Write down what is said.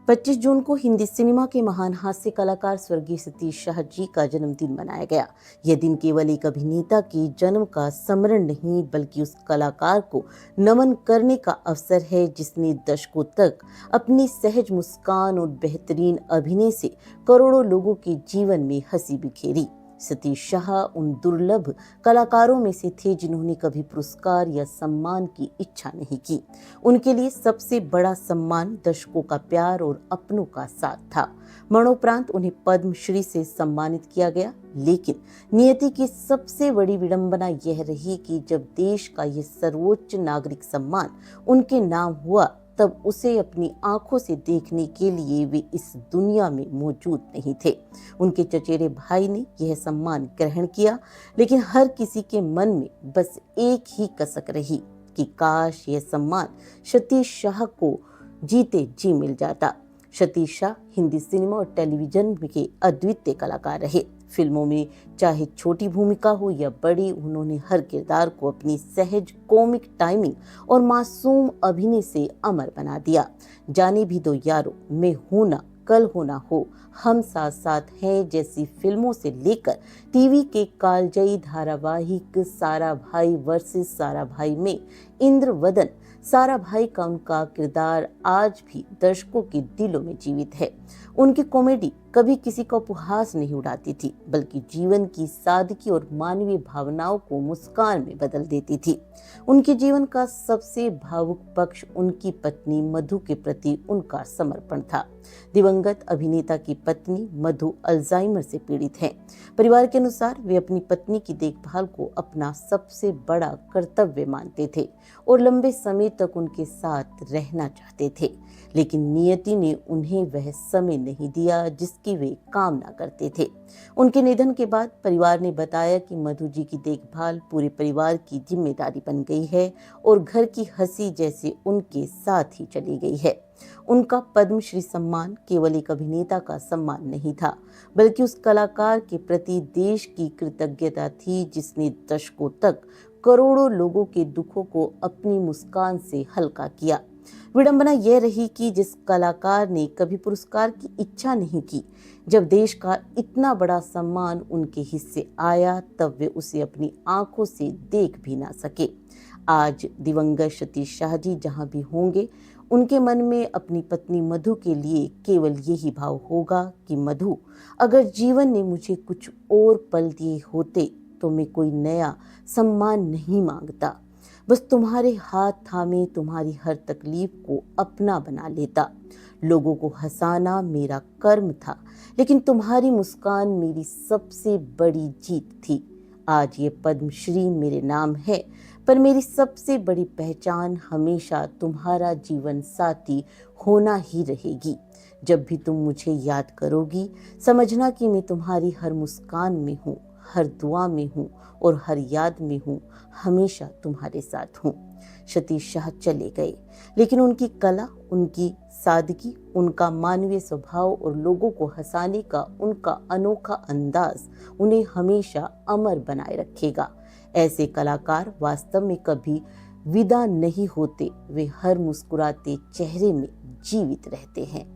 25 जून को हिंदी सिनेमा के महान हास्य कलाकार स्वर्गीय सतीश शाह जी का जन्मदिन मनाया गया। यह दिन केवल एक अभिनेता के जन्म का स्मरण नहीं बल्कि उस कलाकार को नमन करने का अवसर है जिसने दशकों तक अपनी सहज मुस्कान और बेहतरीन अभिनय से करोड़ों लोगों के जीवन में हंसी बिखेरी। सतीश शाह उन दुर्लभ कलाकारों में से थे जिन्होंने कभी पुरस्कार या सम्मान की इच्छा नहीं की। उनके लिए सबसे बड़ा सम्मान दर्शकों का प्यार और अपनों का साथ था। मरणोपरांत उन्हें पद्मश्री से सम्मानित किया गया, लेकिन नियति की सबसे बड़ी विडंबना यह रही कि जब देश का यह सर्वोच्च नागरिक सम्मान उनके नाम हुआ तब उसे अपनी आंखों से देखने के लिए वे इस दुनिया में मौजूद नहीं थे। उनके चचेरे भाई ने यह सम्मान ग्रहण किया, लेकिन हर किसी के मन में बस एक ही कसक रही कि काश यह सम्मान सतीश शाह को जीते जी मिल जाता। सतीश शाह हिंदी सिनेमा और टेलीविजन के अद्वितीय कलाकार रहे। फिल्मों में चाहे छोटी भूमिका हो या बड़ी, उन्होंने हर किरदार को अपनी सहज कॉमिक टाइमिंग और मासूम अभिनय से अमर बना दिया। जाने भी दो यारो, मैं हूं ना, कल हो ना हो, हम साथ साथ हैं जैसी फिल्मों से लेकर टीवी के कालजयी धारावाहिक सारा भाई वर्सेस सारा भाई में इंद्रवदन सारा भाई का उनका किरदार आज भी दर्शकों के दिलों में जीवित है। उनकी कॉमेडी कभी किसी का उपहास नहीं उड़ाती थी, बल्कि जीवन की सादगी और मानवीय भावनाओं को मुस्कान में बदल देती थी। उनके जीवन का सबसे भावुक पक्ष उनकी पत्नी मधु के प्रति उनका समर्पण था। दिवंगत अभिनेता की पत्नी मधु अल्जाइमर से पीड़ित हैं। परिवार के अनुसार वे अपनी पत्नी की देखभाल को अपना सबसे बड़ा कर्तव्य मानते थे और लंबे समय तक उनके साथ रहना चाहते थे, लेकिन नियति ने उन्हें वह समय नहीं दिया जिसकी वे कामना करते थे। उनके निधन के बाद परिवार ने बताया कि मधु जी की देखभाल पूरे परिवार की जिम्मेदारी बन गई है और घर की हंसी जैसे उनके साथ ही चली गई है। उनका पद्मश्री सम्मान केवल एक अभिनेता का सम्मान नहीं था, बल्कि उस कलाकार के प्रति देश की कृतज्ञता थी जिसने दशकों तक करोड़ों लोगों के दुखों को अपनी मुस्कान से हल्का किया। विडंबना यह रही कि जिस कलाकार ने कभी पुरस्कार की इच्छा नहीं की, जब देश का इतना बड़ा सम्मान उनके हिस्से आया तब वे उसे अपनी आंखों से देख भी ना सके। आज दिवंगत सतीश शाह जी जहां भी होंगे, उनके मन में अपनी पत्नी मधु के लिए केवल यही भाव होगा कि मधु, अगर जीवन ने मुझे कुछ और पल दिए होते तो मैं कोई नया सम्मान नहीं मांगता, बस तुम्हारे हाथ थामे तुम्हारी हर तकलीफ को अपना बना लेता। लोगों को हंसाना मेरा कर्म था, लेकिन तुम्हारी मुस्कान मेरी सबसे बड़ी जीत थी। आज ये पद्मश्री मेरे नाम है, पर मेरी सबसे बड़ी पहचान हमेशा तुम्हारा जीवन साथी होना ही रहेगी। जब भी तुम मुझे याद करोगी, समझना कि मैं तुम्हारी हर मुस्कान में हूँ, हर दुआ में हूँ और हर याद में हूँ, हमेशा तुम्हारे साथ हूँ। सतीश शाह चले गए, लेकिन उनकी कला, उनकी सादगी, उनका मानवीय स्वभाव और लोगों को हंसाने का उनका अनोखा अंदाज उन्हें हमेशा अमर बनाए रखेगा। ऐसे कलाकार वास्तव में कभी विदा नहीं होते, वे हर मुस्कुराते चेहरे में जीवित रहते हैं।